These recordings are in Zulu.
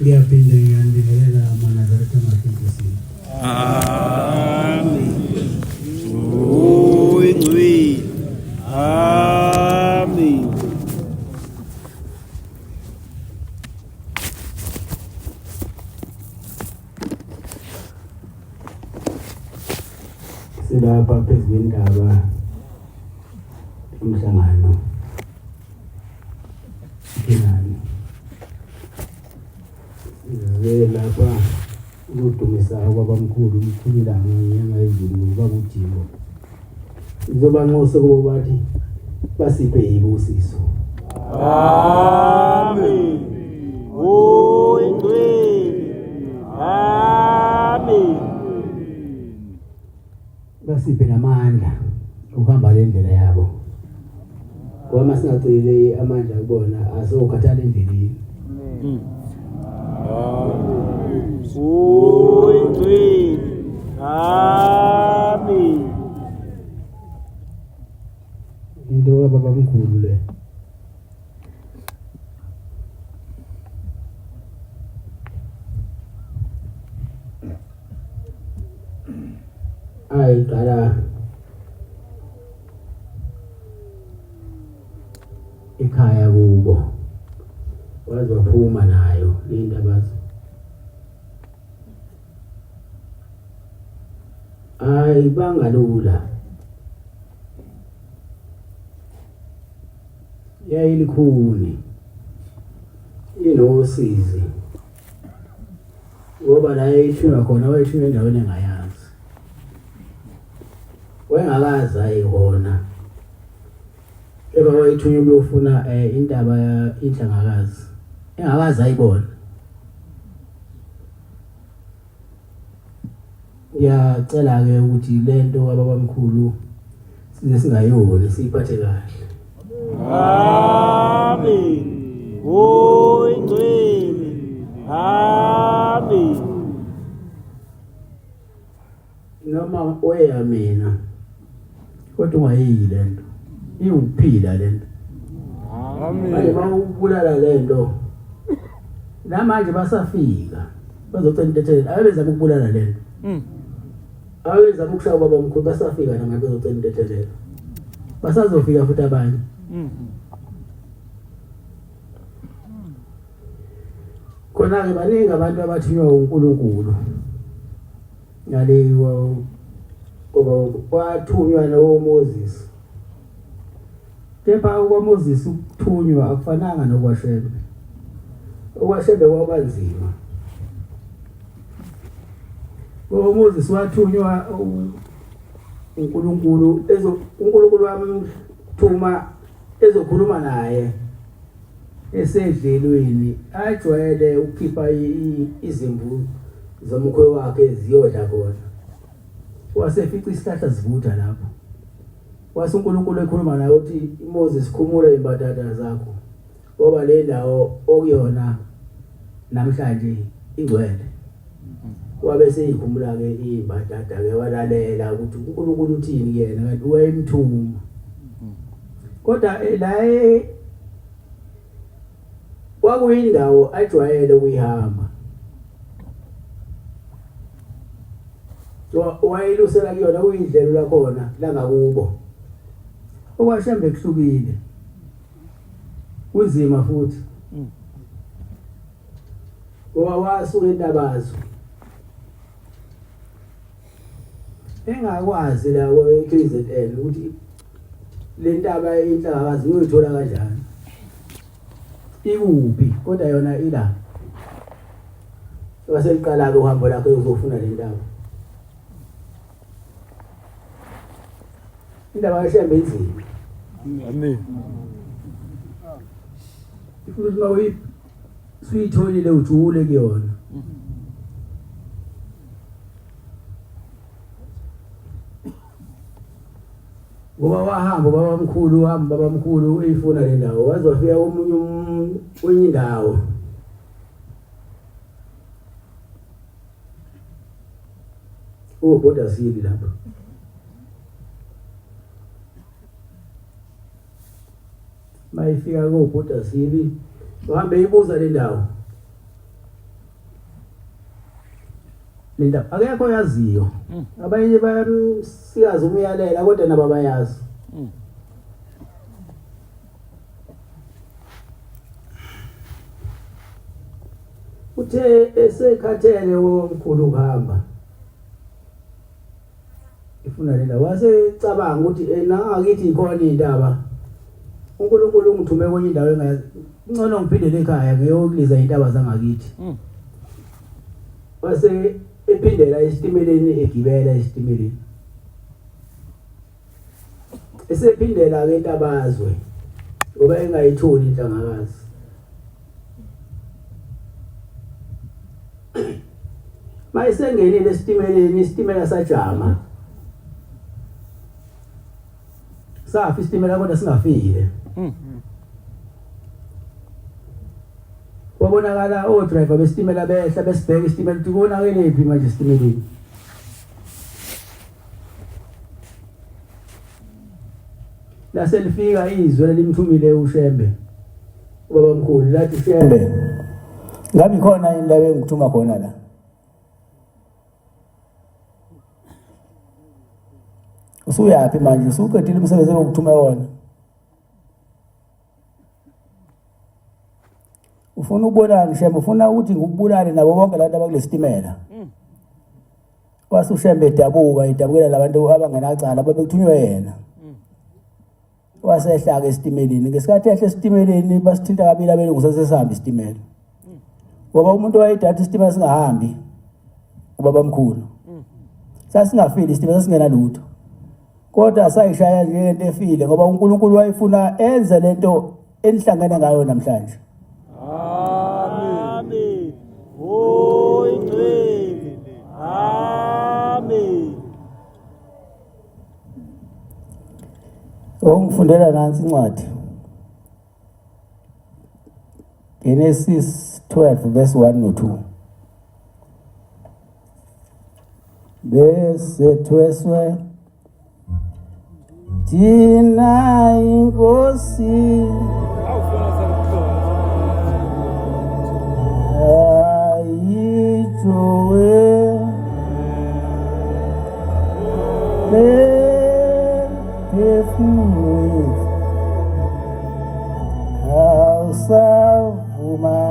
Ngiyaphinda ngiyanikezela amanazareta amakhosini. Amen. Oh, ingcwele. Amen. Silapha phezu kwendaba umhlangano. Kinani. Lapha ukudumisa kwabamkhulu umkhulilanga ngenyanga yezulu bakuJimbo. Ngizoba nxose kubo bathi basiphe ibusiso. Amen. Oh, ingcwele. Amen. Basiphe namandla ukuhamba le ndlela yabo. Ngoba singacele amandla kubona asokhathala endleleni. Oh, ingcwele. Amen. Into kababamkhulu le. Qala ekhaya kubo wazophuma nayo indaba bangalula yayilikhuni inosizi ngoba la yayithuna khona wayithuna endaweni engayazi wengakazi ayihona eba wayithunywe ukuyofuna indaba inhlangakazi engakazi ayibona. Ngiyacela ke ukuthi lento ababamkhulu size singayoni siyiphathe kahle. Amen. Oh, ingcwele. Amen. Noma oya mina kodwa ungayile lento iwuphila lento. Amen. Bawubulala lento namanje basafika bazocela intethelo abezama ukubulala lento. Awezama ukushaya babamkhulu basafika namanje bazocela intethelo basazofika futhi abanye. Khona ke baningi abantu abathiwa uNkulunkulu ngaleyo ngoba kwathunywa noMoses. Kepha kwaMoses ukuthunywa akufananga nokwashebe. Okwashebe kwabanzima. uMoses wathunywa uNkulunkulu uNkulunkulu wamthuma ezokhuluma naye esedlelweni ajwayele ukukhipha izimvu zomkhwe wakhe ziyodla khona. Wasefica isihlahla sivutha lapho. Wase uNkulunkulu ekhuluma naye uthi Moses khumula imbatata zakho ngoba le ndawo okuyona namhlanje ingcwele. Wabe seyikhumula ke imbatata ke walalela ukuthi uNkulunkulu uthini yena kanti wayemthuma. Kodwa la kwakuyindawo ajwayele ukuyihamba. Wayelusela kuyona kuyindlela lakhona la ngakubo. Okwashembe kuhlukile. Kunzima futhi. Ngoba wasuka endabazo. Engakwazi la KZN ukuthi le ntaba inhlakazi uyithola kanjani. Ikuphi kodwa yona ila. Waseliqala ke uhambo lakhe uzofuna le ntaba. Indaba yashembe inzima. Amen. Ifuna ukuthi suyitholile ujule kuyona. Ngoba wahamba babamkhulu uyifuna le ndawo wazofika omunye indawo ubhoda sili lapha. Mayifika kubhoda sili uhambe ibuza le ndawo. Linda akekho yaziyo. Abanye bayasiyazi umyalela kodwa nabo bayazi. Uthe esekhathele womkhulu uhamba. Ifuna lena wasecabanga ukuthi nangakithi ikhona indaba. uNkulunkulu ungithume kwenye indawo engayazi. Ngcono ngiphindele ekhaya ngiyokuliza indaba zangakithi. Wase ephindela esitimeleni egibela esitimeleni. Esephindela ke intabazwe ngoba engayitholi inhlangakazi. Mayisengenile esitimeleni isitimela sajama. Safi isitimela kodwa singafile. Wabonakala driver besitimela behla besibheka isitimela kubonakele phi manje isitimeleni. La selifika izwe limthumile uShembe. Ubaba mkhulu lathi Shembe. Ngabe khona indaba engithuma khona la. Usuyaphi manje usuqedile umsebenzi wokuthuma wona. Ufuna ukubonana Shembe ufuna ukuthi ngikubulale nabo bonke labantu abakulesitimela. Wasushembe edabukela labantu abangenacala babekuthunywe yena. Wasehla ke esitimeleni ngesikhathi ehle esitimeleni basithinta kabili abelungu sasesihamba isitimela. Ngoba umuntu wayedathi isitimela singahambi ubaba mkhulu. Sasingafili isitimela singena lutho. Kodwa sayishaya nje into efile ngoba uNkulunkulu wayefuna enze lento enihlangene ngayo namhlanje. Amen. Oh ingcwele. Amen. Ngifundela nansi incwadi. Genesis 12 verse 1 no 2. Bese tweswe Tina inkosi ayijowe Definitely Savuma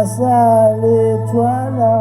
sale twala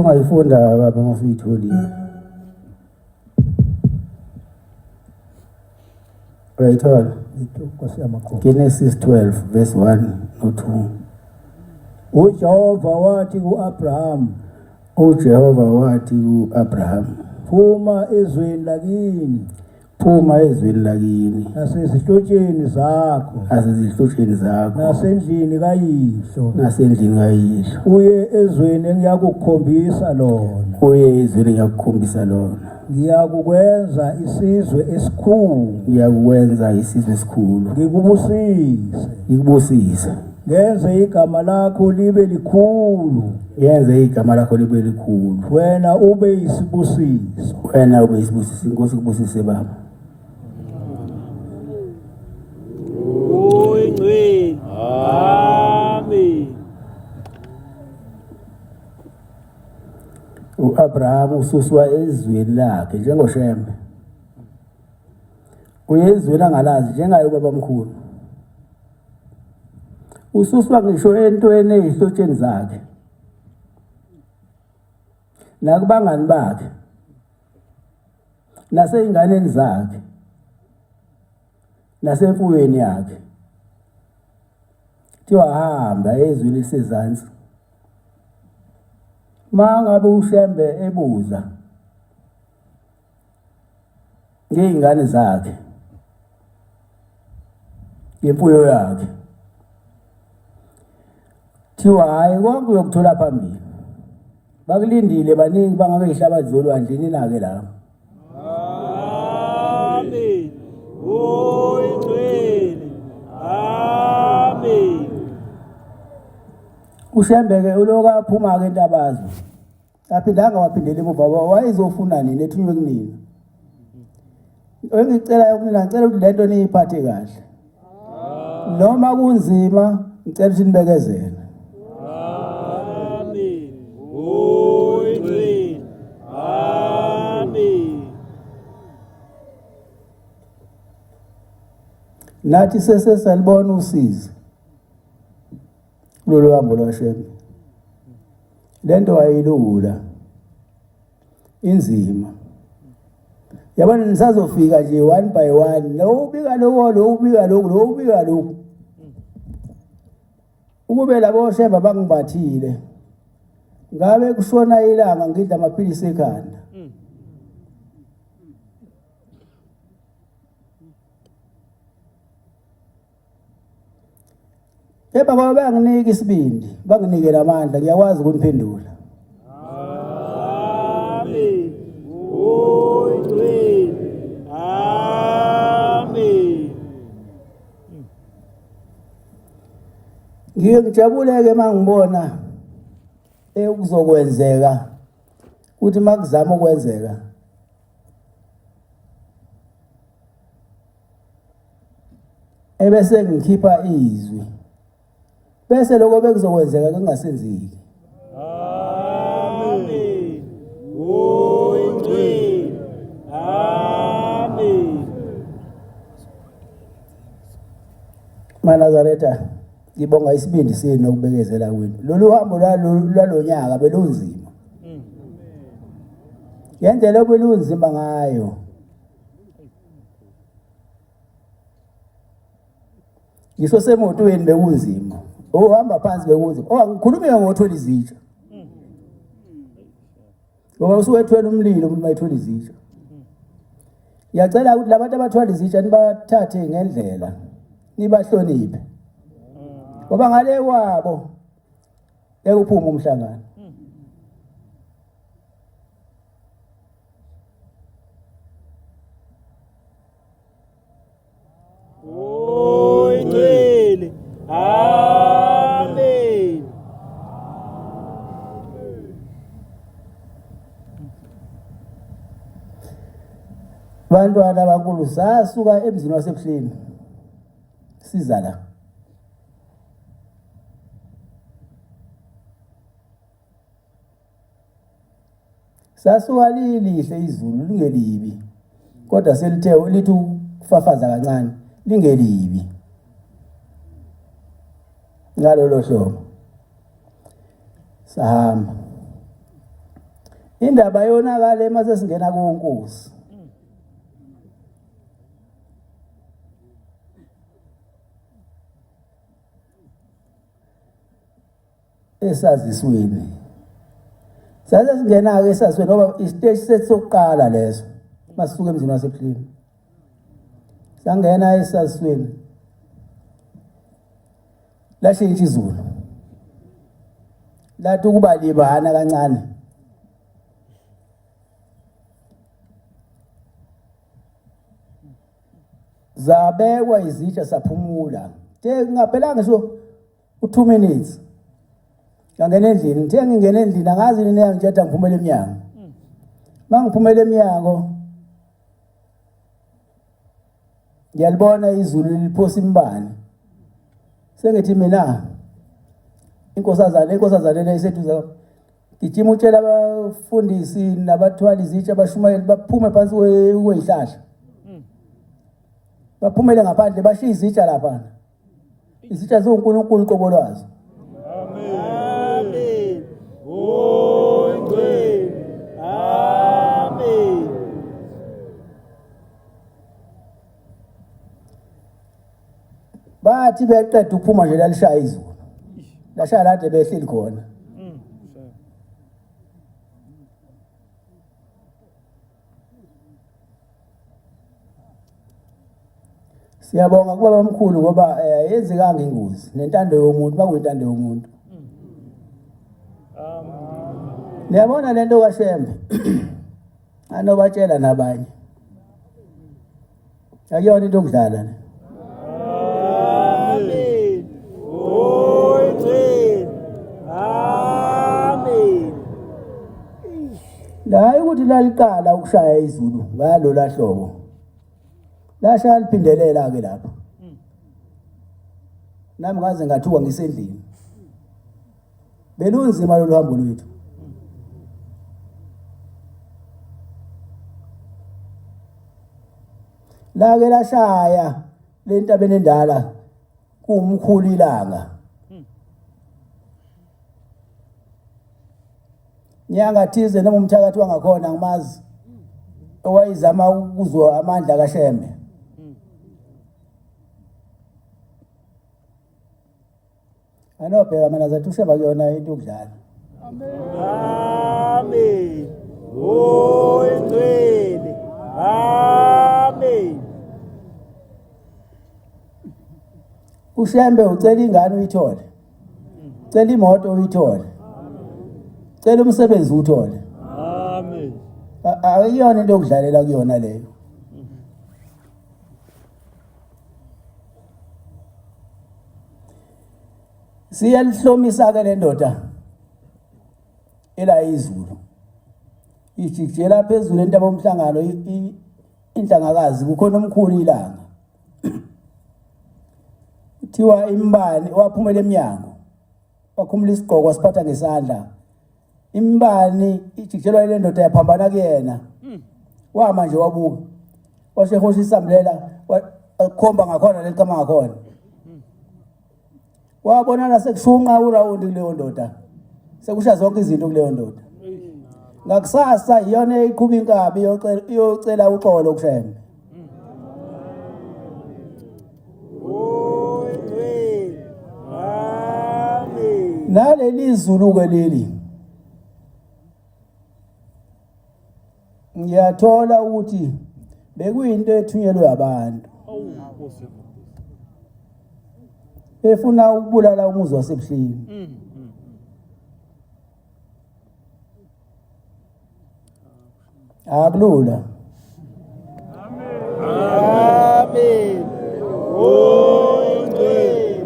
Sungayifunda baba mafuyitholile. Uyayithola? Nkosi yamaqoqo. Genesis 12 verse 1 no 2. uJehova wathi ku-Abraham, uJehova wathi ku-Abraham, phuma ezweni lakini phuma ezweni lakini nasezihlotsheni zakho nasezihlotsheni zakho nasendlini kayihlo nasendlini kayihlo uye ezweni engiyakukhombisa lona. uye ezweni engiyakukhombisa lona. Ngiyakukwenza isizwe esikhulu, Ngiyakwenza isizwe esikhulu, ngikubusise, ngenze igama lakho libe likhulu, yenze igama lakho libe likhulu, wena ube yisibusiso. wena ube yisibusiso. Inkosi kubusise baba. Oyingcwele. Amen. U-Abraham ususwa ezweni lakhe njengoShembe, uyezweni angalazi njengaye ubaba mkhulu. Ususwa ngisho entweni ezihlotsheni zakhe nakubangani bakhe naseyinganeni zakhe nasemfuyweni yakhe. Kuthiwa hamba ezweni elisezansi. Mangabe uShembe ebuza ngeyingane zakhe, ngemfuyo yakhe, thiwa hayi konke uyokuthola phambili. Bakulindile baningi bangake ihlabathi zolwandlini nake la. Amen. Oyingcwele. Amen. uShembe ke uloka aphuma ke entabazo. Aphindanga waphindela emuva wayezofuna nini ethunywe kunini. Engicela ukunina ngicela ukuthi lento niyiphathe kahle. Noma kunzima ngicela ukuthi nibekezele. Amen. Oyingcwele. Amen. Nathi sesalibona usizi kulolu hambo lwaShembe. Lento wayilula inzima. Yabona nisazofika nje one by one, lo ubika lokho, lo ubika lokho, lo ubika lokho. Ukube labo Shembe bangibathile, ngabe kushona ilanga ngidla amaphilisi ekhanda. Eba ngoba banginike isibindi, banginike lamandla, ngiyakwazi ukuniphendula. Amen. Oyingcwele. Amen. Ngiyajabuleke mangibona ukuzokwenzeka ukuthi makuzama ukwenzeka ebese ngikhipha izwi bese lokho bekuzokwenzeka kungasenzeki. Amen. Oyingcwele. Amen. Manazaretha, ngibonga isibindi senu nokubekezela kwenu. Lolu hambo lwalonyaka belunzima. Ngendlela obelunzima ngayo. Ngisho semotweni bekunzima. Ohamba phansi bekunzima. Ngikhulumile ngothola izitsha. Ngoba usuwethwela umlilo umuntu mayithola izitsha. Ngiyacela ukuthi labantu abathwala izitsha nibathathe ngendlela. Nibahloniphe. Ngoba ngale kwabo ekuphuma umhlangano. Oyingcwele. Amen. Bantwana bankulu sasuka emzini wasebuhleni siza la. Sasuka lilihle izulu lingelibi. Kodwa selithe lithi ukufafaza kancane lingelibi. Ngalo lo hlobo sahamba indaba yonakala mase singena kuNkosi. Esazisweni saze singena ke esazisweni ngoba isiteji setsokuqala leso masisuka emzini wasePhilippi sangena esazisweni lashintsha izulu lathi ukuba libana kancane zabekwa izitsha saphumula ngingaphelanga ngisho u2 minutes ngangena endlini ngithe ngingena endlini angazi nini ngithatha ngiphumela eminyango mangiphumela eminyango ngiyalibona izulu liphosa imbani sengithi mina inkosazana leyiseduza gijima utshela abafundisi nabathwali izitsha abashumayeli baphume phansi kweyihlahla baphumele ngaphandle bashiya izitsha lapha izitsha zonkulunkulu qobo lwazo. Amen. Amen. Amen. Bathi beqeda ukuphuma nje lalishaya izulu lashaya lade behleli khona siyabonga kuba bamkhulu ngoba yenzekanga ingozi nentando yomuntu bakuyintando yomuntu. Niyabona lento kaShembe anobatshela nabanye akuyona into okudlala ne. Amen. Amen. La ukuthi laliqala ukushaya izulu ngalo lahlobo lashaya liphindelela ke lapha nami ngaze ngathuka ngisendlini belunzima lo hambo lwethu lake lashaya lentabeni endala kumkhulu ilanga nyanga thize noma umthakathi wangakhona ngimazi owayizama ukuzwa amandla kaShembe anobheka mana zathi uShembe kuyona into okudlala. Amen. Oyingcwele. Amen. uShembe ucela ingane uyithole ucela imoto uyithole ucela umsebenzi uthole. Amen. Ayiyona into okudlalela kuyona leyo. Siyalihlomisa ke le ndoda ela izulu ijikjela phezulu entaba omhlangano inhlangakazi kukhona omkhulu ilanga kuthiwa imbani waphumela eminyango wakhumula isigqoko siphatha ngesandla imbani ijikjelwa ile ndoda yaphambana kuyena wama nje wabuka washehosha isambulela wakhomba ngakhona lelicama ngakhona wabonana sekushunqa urawundi kuleyo ndoda sekusha zonke izinto kuleyo ndoda ngakusasa iyona iqhuba inkabi iyocela uxolo kuShembe. Amen. Naleli izulu ke leli ngiyathola ukuthi bekuyinto ethunyelwe abantu befuna ukubulala umuzi waseBuhlini. Akulula. Amen. Oyingcwele.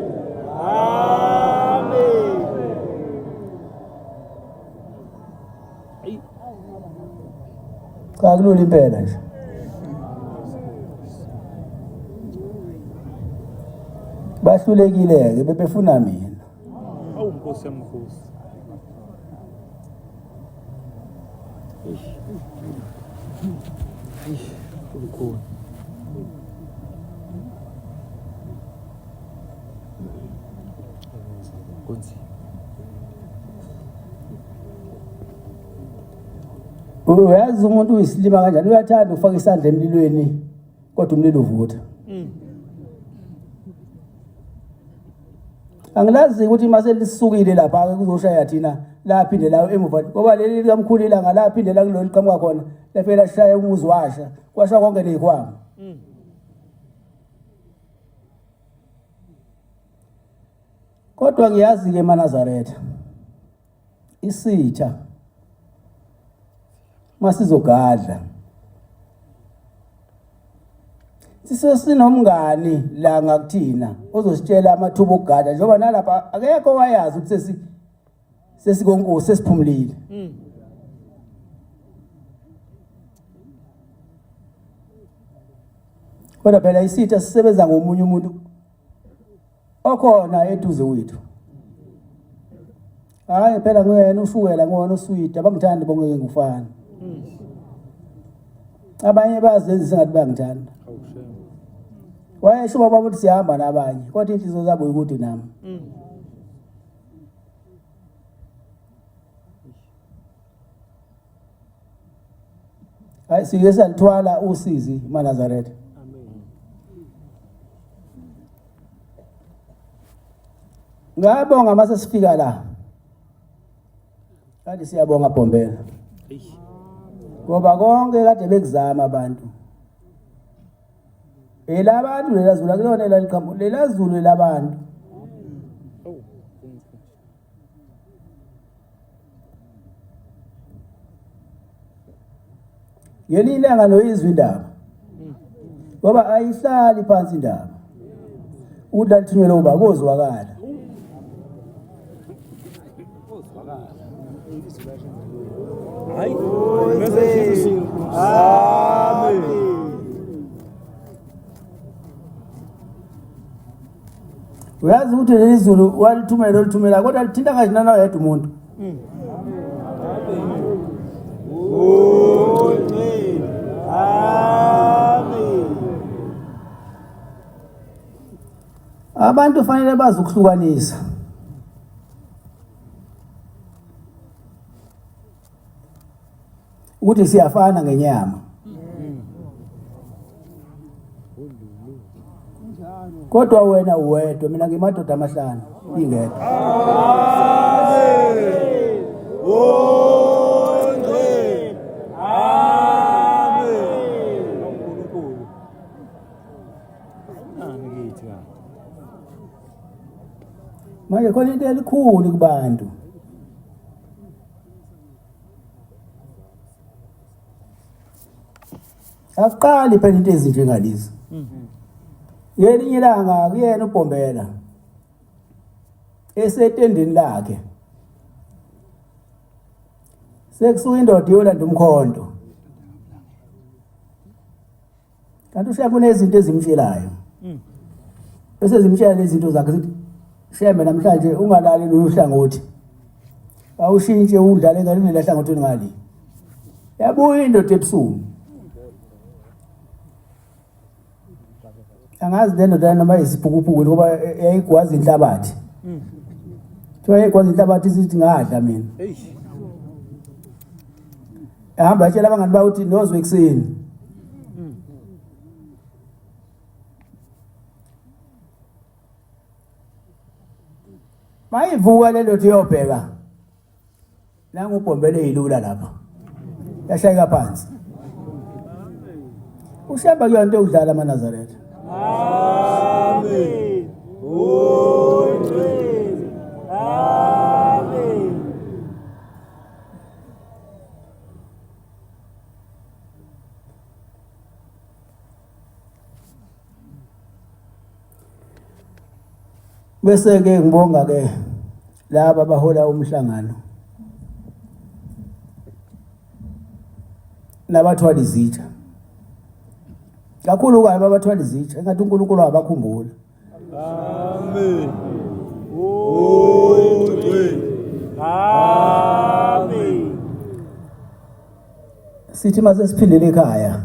Amen. Akulula impela nje. Bahlulekile ke bebefuna mina. Awunkosi yamkhosi. Kukhona. Konsi. Uyazi umuntu uyisilima kanjani, uyathanda ukufaka isandla emlilweni kodwa umlilo uvutha. Angilazi ukuthi mase lisukile lapha ke kuzoshaya thina la phinde la emuva ngoba leli likamkhulila ngala phinde la kulolu qhamuka khona lefela shaya umuzi washa kwasha konke lezikhwama. Kodwa ngiyazi ke eManazaretha isitha masizogadla sinomngani la ngakuthina ozositshela amathuba okugada njengoba nalapha akekho owayazi ukuthi sesikonkosi sesiphumulile. Kodwa phela isitha sisebenza ngomunye umuntu okhona eduze wethu. Hayi phela nguyena ushukela ngona uswidi abangithandi bonke ngufana. Abanye bazenza singathi bangithanda. Wayesho baba ukuthi sihamba nabanye kodwa inhliziyo zabo ikude nami. Hayi sike salithwala usizi eManazaretha. Ngabonga mase sifika la. Kanti siyabonga Bhombela. Ngoba konke kade bekuzama abantu. Elabantu lelazulu akulona elaliqhamuka lelazulu labantu. Ngelilanga loyizwe indaba. Ngoba ayihlali phansi indaba. Udalithunyelwa uba kozwakala. Hayi, message. Amen. Uyazi ukuthi lelizulu walithumela kodwa lithinta kanjani nawe yedwa umuntu. Abantu fanele bazi ukuhlukanisa. Ukuthi siyafana ngenyama. Kodwa wena uwedwa mina ngimadoda amahlanu ingekho. Amen. Manje khona into elikhulu kubantu. Aqali phela into ezinje ngalezi. Ngelinye ilanga kuyena uBhombela esetendeni lakhe sekusuka indoda yolanda umkhonto. Kanti usha kunezinto ezimshelayo. Bese zimshela lezi zinto zakhe zithi shembe namhlanje ungalali lo hlangothi. Awushintshe udlale ngale lahlangothini ngali. Yabuya indoda ebusuku. Angazi le ndoda noma isiphukuphuku ngoba yayigwaza inhlabathi. Kuthiwa yayigwaza inhlabathi sithi ngadla mina. Ehamba etshela abangani bayo ukuthi nozwe ekseni. Mayivuka le ndoda iyobheka. Nangu uBhombela eyilula lapha. Yashayeka phansi. Ushamba kuyonto yokudlala eManazaretha. Amen. Amen. Bese ke ngibonga ke laba abahola umhlangano. Nabathwala izitsha. Kakhulu kwaye babathwala izitsha engathi uNkulunkulu wabakhumbula. Amen. Amen. Sithi mase siphindele ekhaya.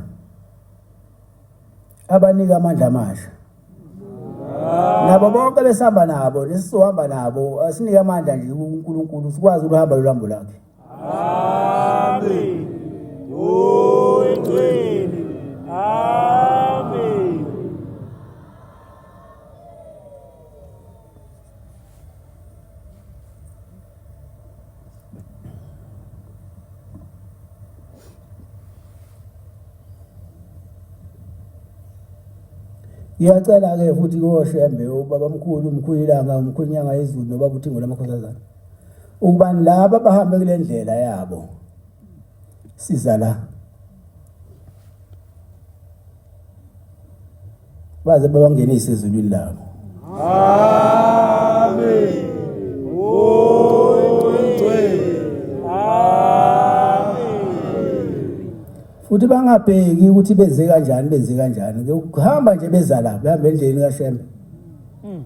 Abanika amandla amasha. Nabo bonke besihamba nabo lesizohamba nabo asinike amandla nje uNkulunkulu sikwazi ukuhamba lo lambo lakhe. Amen. oyingcwele. Amen. Ngiyacela-ke futhi koShembe, ubabamkhulu, umkhulu ilanga, umkhulu inyanga yezulu, nobaba uThingo lamakhosazana, ukuba laba abahambe kule ndlela yabo siza la baze babangenise ezulwini labo. Amen. Oyingcwele. Amen. Futhi bangabheki ukuthi benze kanjani, ukuhamba nje beza la, behambe endleleni kaShembe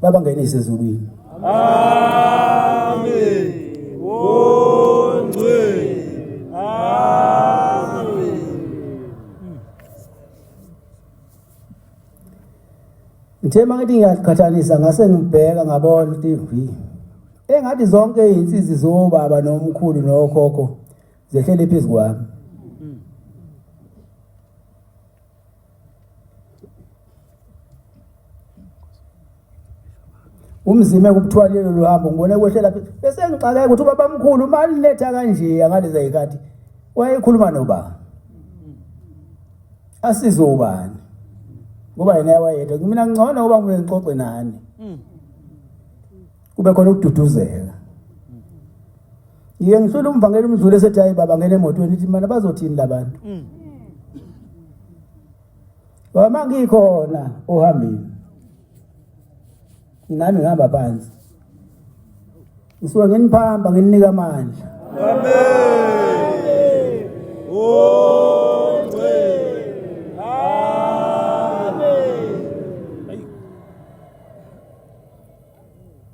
babangenise ezulwini. Amen. Oyingcwele. Amen. Ngithe mangithi ngiyaqhathanisa ngase ngibheka ngabona ukuthi engathi zonke izinsizwa zobaba nomkhulu nokhokho zehlele phezu kwami. Umzime kubuthwalelo lohambo ngibone kwehlela bese ngixakeka ukuthi ubabamkhulu mali letha kanje angaleza ikhathi wayekhuluma noba asizo ubani ngoba yena wayedwa mina ngcono ngoba ngibe ngixoxe nani kube khona ukududuzeka. Ngike ngisho umvangeli umdlule esethi hayi baba ngene emotweni ithi mana bazothini labantu baba ngikhona ohambini nami ngihamba phansi ngisuka ngeniphamba ngeninika amandla. Amen. Oyingcwele. Amen.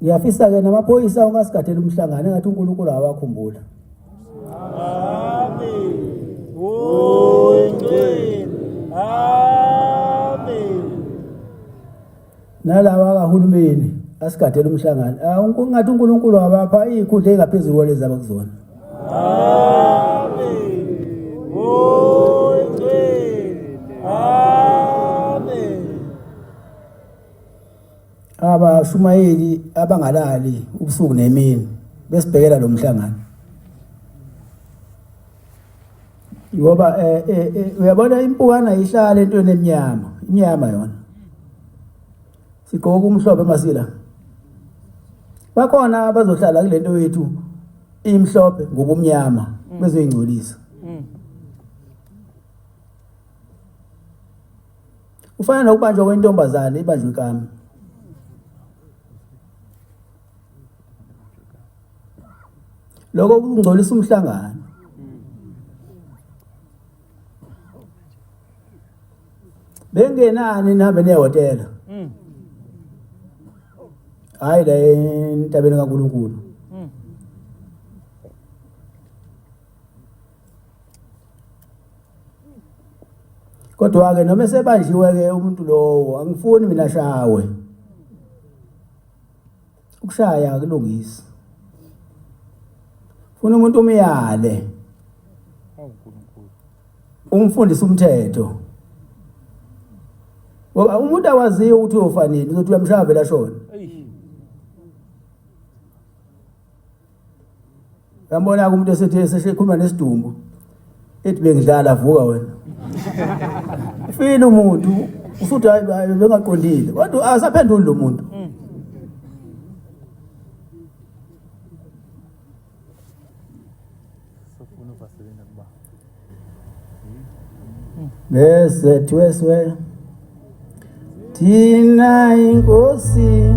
Ngiyafisa-ke namaphoyisa ongasigadela umhlangano engathi uNkulunkulu awakhumbula. Amen. Oyingcwele. Amen. Nalaba kahulumeni asigadela umhlangano ngathi uNkulunkulu wabapha izikhundla ezingaphezulu kwalezi abakuzona. Amen. Oyingcwele. Amen. Abashumayeli abangalali ubusuku nemini besibhekela lo mhlangano. Ngoba uyabona impukana ihlala entweni eminyama, inyama yona. Sigqoka umhlophe masila. Bakhona abazohlala kule nto yethu imhlophe ngobumnyama bezoyingcolisa. Ufana nokubanjwa kwentombazane ibanjwe ikami. Lokho kungcolisa umhlangano. Bengenani nihambe nehotela. Hayi la entabeni kaNkulunkulu. Kodwa-ke noma esebanjiwe-ke umuntu lowo angifuni mina shawe. Ukushaya akulungisi. Funa umuntu umyale. Umfundisa umthetho. Ngoba umuntu awaziyo ukuthi uyofanini uzothi uyamshaya vele ashona. Yambona-ke umuntu esethi eseshekhuluma nesidumbu ethi bengidlala vuka wena. Ufile umuntu usuthi hayi bengaqondile kodwa asaphenduli lo muntu. Bese tweswe thina inkosi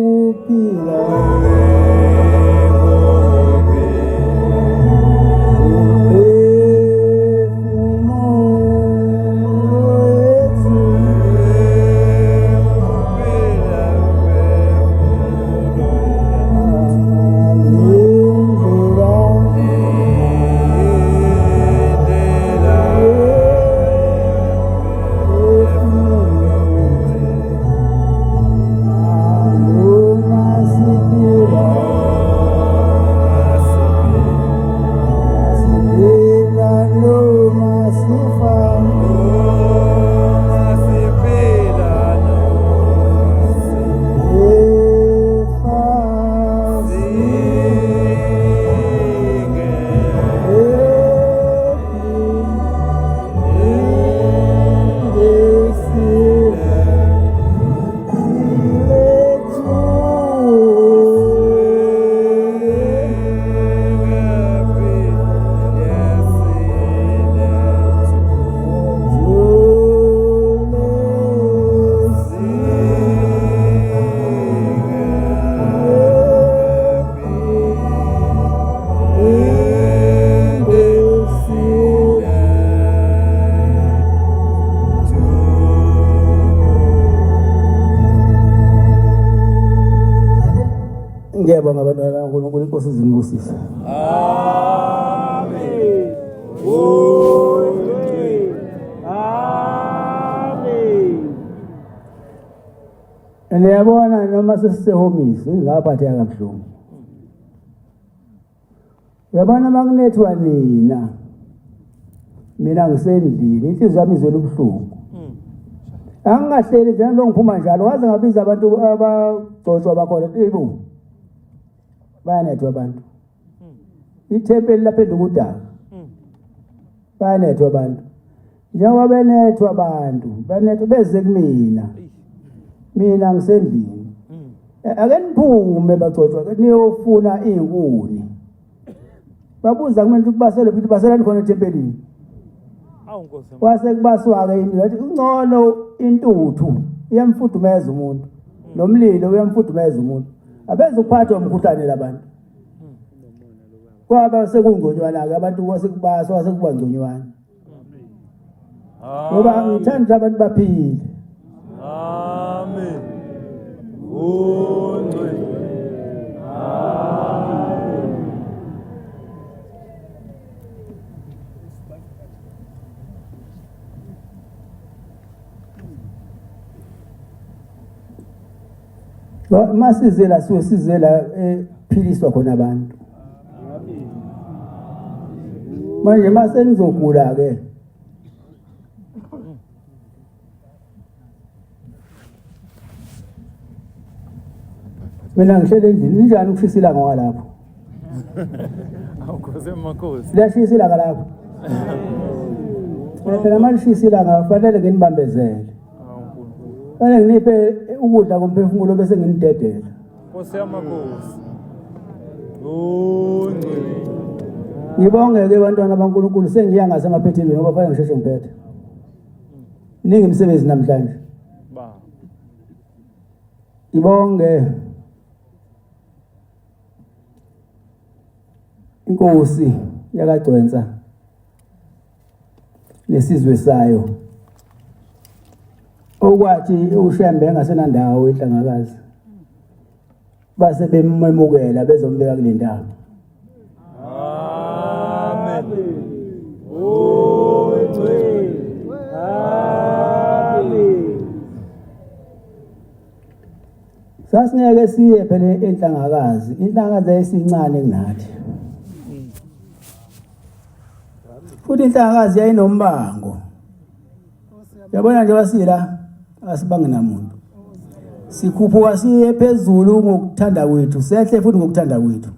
ukuphila ngiyabonga abantwana kaNkulunkulu inkosi izinibusise. Amen. Amen. Amen. Niyabona noma sesisehomisi ingaphatheka kabuhlungu. Uyabona makunethwa nina. Mina ngisendlini inhliziyo yami izwela ubuhlungu. Angingahleli njalo ngiphuma njalo waze ngabiza abantu abagcotshwa bakhona eyibo. Bayanethwa abantu. Ithempeli laphendla ukudaka. Bayanethwa abantu. Njengoba benethwa abantu, banethwa beze kumina. Mina ngisendlini. Ake niphume bagcotshwa niyofuna izinkuni. Babuza kumele ukuthi basele phi baselani khona ethempelini. Wase kubaswa-ke imilo athi ungcono intuthu iyamfudumeza umuntu nomlilo uyamfudumeza umuntu abeze ukuphathwa umkhuhlane labantu kwaba sekungconywana-ke abantu kwasekubaswa kwasekuba ngconywana ngoba ngithanda abantu baphile. Amen. Masizela siwe sizela ephiliswa khona abantu. Manje mase nizogula ke. Mina ngihlele endlini njani ukufisa ilanga ngalapho? Awukhoze makhosi. Liyashisa ilanga lapho. Phela manje shisa ilanga kufanele nginibambezele. Fanele nginiphe ukudla komphefumulo bese nginidedela. Nkosi yamakhosi. Ngibonge ke bantwana baNkulunkulu sengiya ngasemaphetheni ngoba fanele ngisheshe ngiphethe. Ningi imisebenzi namhlanje. Ba. Ngibonge inkosi yakagcwensa nesizwe sayo. Okwathi uShembe engasenandawo eNhlangakazi. Base bemmemukela bezombeka kule ndawo. Amen. Amen. Sasingeke siye phela eNhlangakazi. Inhlangakazi ayisincane kunathi. Futhi inhlangakazi yayinombango. Yabona nje wasila asibange namuntu. Sikhuphuka siye phezulu ngokuthanda kwethu, sehle futhi ngokuthanda kwethu.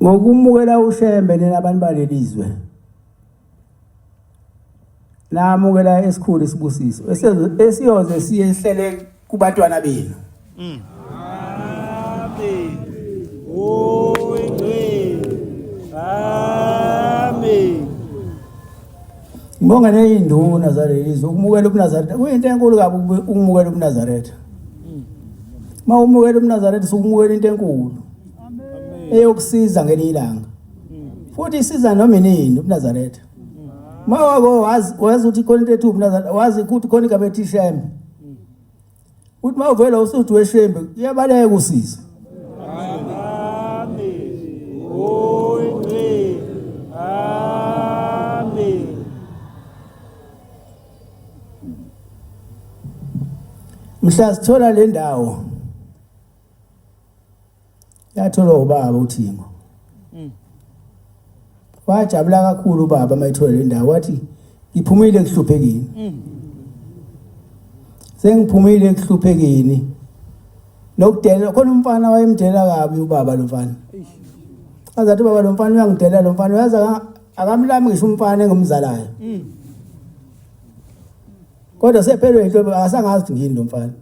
Ngokumukela uShembe nenabantu balelizwe. Namukela esikhulu isibusiso. Esiyoze siyehlele kubantwana benu. Amen. Amen. Ngibonga nezinduna zalelizwe ukumukela ubuNazaretha kuyinto enkulu kabi ukumukela ubuNazaretha. Mawumukela ubuNazaretha sukumukela into enkulu. Eyokusiza ngelilanga. Futhi isiza noma inini ubuNazaretha. Mawako wazi ukuthi khona into ethu ubuNazaretha wazi ukuthi khona igabethi shembe. Uthi mawuvela usuthi weshembe iyabaleka usiza. Mhla sithola le ndawo yathola ubaba uThimo wajabula kakhulu ubaba mayithola le ndawo wathi ngiphumile ekuhluphekeni sengiphumile ekuhluphekeni nokudela khona umfana wayemdela kabi ubaba lo mfana azathi baba lo mfana uyangidela lo mfana uyaza akamlami ngisho umfana engumzalayo kodwa sephelwe inhlobo asangazi ngini lo mfana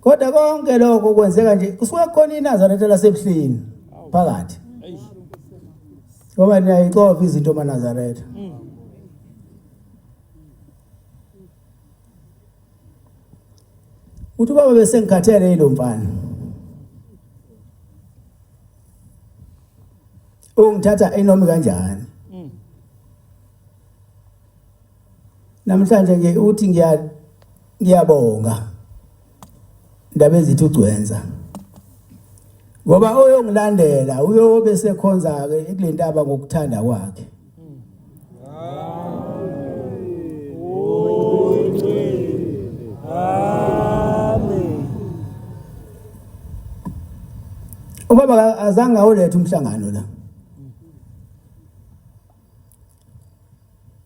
kodwa konke lokho kwenzeka nje kusuka khona iNazaretha lasebuhlini phakathi ngoba niyayixova izinto maNazaretha uthi baba bese ngikhathele lo mfana ungithatha enomi kanjani namhlanje ke uthi ngiyabonga indaba ezithi ugcwenza ngoba oyongilandela uyobe sekhonza ke kulentaba ngokuthanda kwakhe amen ubaba azange awulethe umhlangano la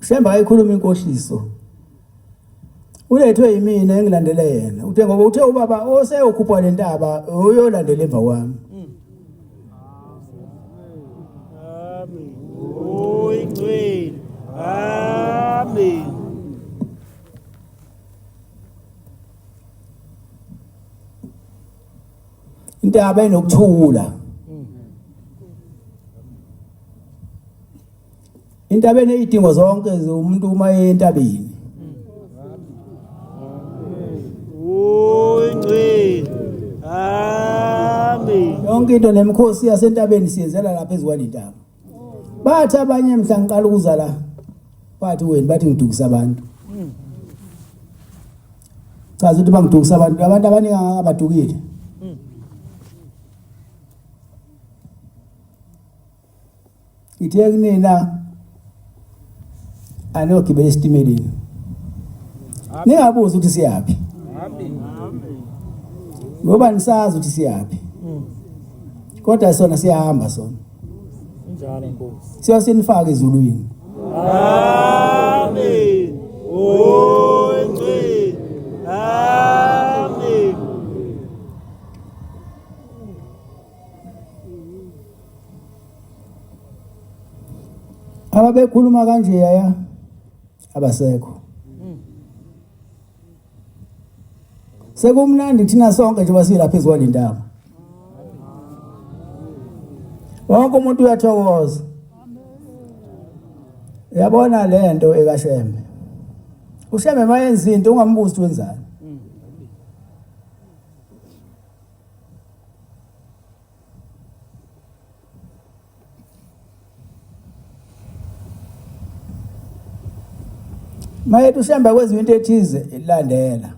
Shemba ayikhuluma inkohliso ulethwe yimina engilandele yena uthe ngoba uthe ubaba oseyokhupha le ntaba uyolandela emva kwami amen oyingcwele amen intaba enokuthula intabeni eyidingo zonke umuntu uma entabeni amen yonke into nemkhosi yasentabeni siyenzela lapha ezwalintaba bathi abanye mhla ngiqala ukuza la bathi wena bathi ngidukisa abantu chaza ukuthi bangidukisa abantu abaningi abadukile ithe kunina anogibela esitimeleni ningabuza ukuthi siyapi ngoba nisazi ukuthi siyapi kodwa sona siyahamba sona njalo Nkosi siyasinifaka ezulwini amen oyingcwele amen ababekhuluma kanje yaya abasekho sekumnandi thina sonke nje basila phezulu kwalendaba wonke umuntu uyathokoza yabona lento ekaShembe uShembe mayenza into ungambuzi wenzani Mayethi uShembe kwenza into ethize ilandela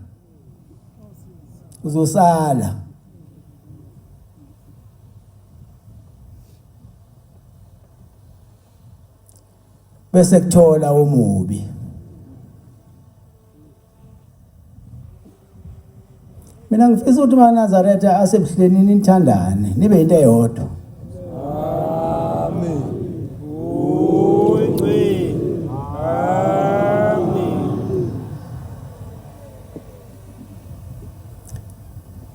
uzosala bese kuthola umubi mina ngifisa ukuthi maNazaretha asebuhleni nithandane nibe into eyodwa amen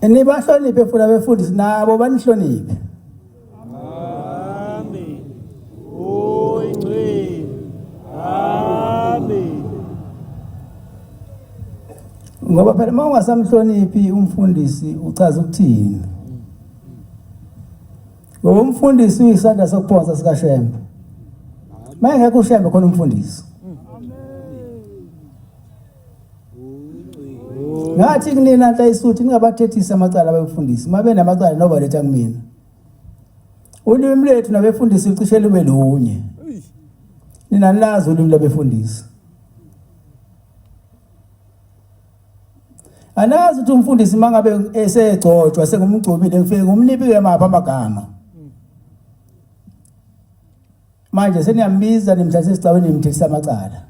nibahloniphe futhi abefundisi nabo banihloniphe amen oyingcwele amen ngoba phela uma ungasamhloniphi umfundisi uchaza ukuthini ngoba umfundisi uyisandla sokuphonsa sikaShembe Mayengekho ushembe khona umfundisi. Ngathi kunina nta isuthi ningabathethisa amacala abefundisi. Mabe namacala noba letha kumina. Ulimi lethu nabefundisi licishe libe lunye. Nina nilazi ulimi labefundisi. Anazi ukuthi umfundisi mangabe esegcotshwa sengumgcobile ngifike ngumniphi emapha amagama. Manje seniyambiza nimthathe esicabeni nimthethisa amacala.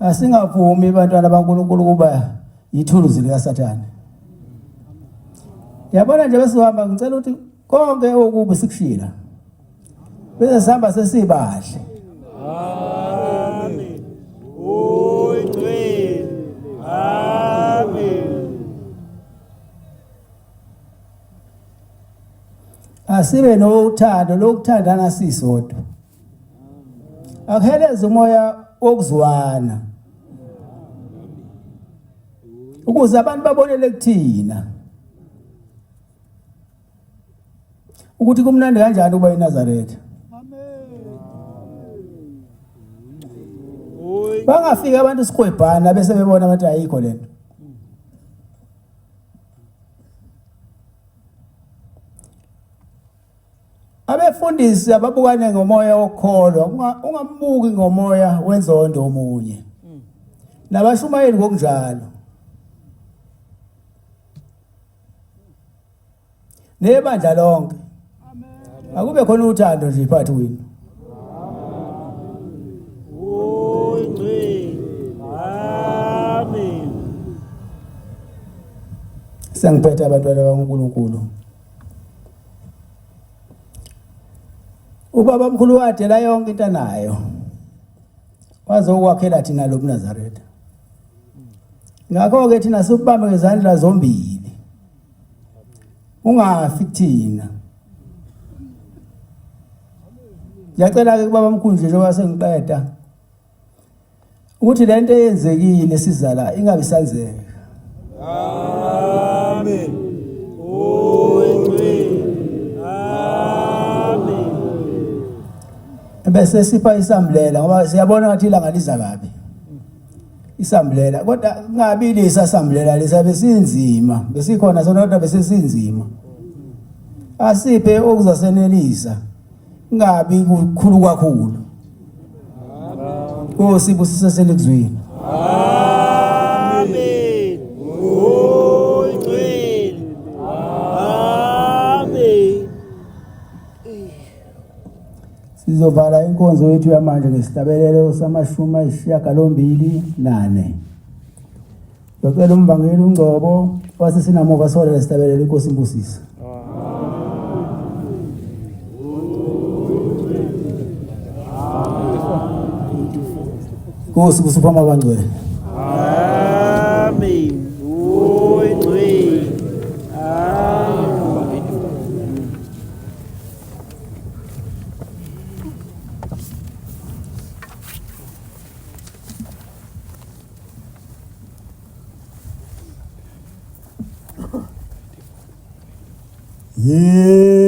Asingavumi abantwana baNkulunkulu kuba yithuluzi likaSathane. Yabona nje bese uhamba ngicela ukuthi konke okubi sikushila. Bese sihamba sesibahle. Amen. Uyingcwele. Amen. Asibe nothando lokuthandana sisodwa. Akuheleze umoya wokuzwana. Ukuze abantu babonele kuthina. Ukuthi kumnandi kanjani ukuba eNazaretha. Bangafika abantu sikhwebhana bese bebona ukuthi ayikho lento. Abefundisi ababukane ngomoya wokholwa, ungambuki ngomoya wenzondo omunye. Nabashumayeli ngokunjalo. Nebandla lonke. Akube khona uthando nje phakathi kwenu. Amen. Sengiphethe abantwana baNkulunkulu. Ubaba omkhulu wadela yonke into anayo. Waze ukwakhela thina lo Nazaretha. Ngakho ke thina sibambe ngezandla zombili. Ungafi kuthina. Ngiyacela ke kubaba omkhulu nje njengoba sengiqeda ukuthi lento eyenzekile sizala ingabe sanzeka. Amen. Uyingcwele. Amen. Bese sipha isambulela ngoba siyabona ngathi ilanga liza kabi. Isambulela kodwa kungabi lesasambulela lesa besinzima besikhona sona kodwa besesinzima. Asiphe okuzasenelisa. Ngabi kukhulu kakhulu. Nkosi busisesele kuzwini. Amen. Uyingcwele. Amen. Sizovala inkonzo yethu yamanje ngesihlabelelo sama-8 Docela umbangeli uNgcobo wasesinamuva sola lesihlabelelo inkosi imbusise. Nkosi kusipha abangcwele. Amen. Uyingcwele. Amen. Yeah.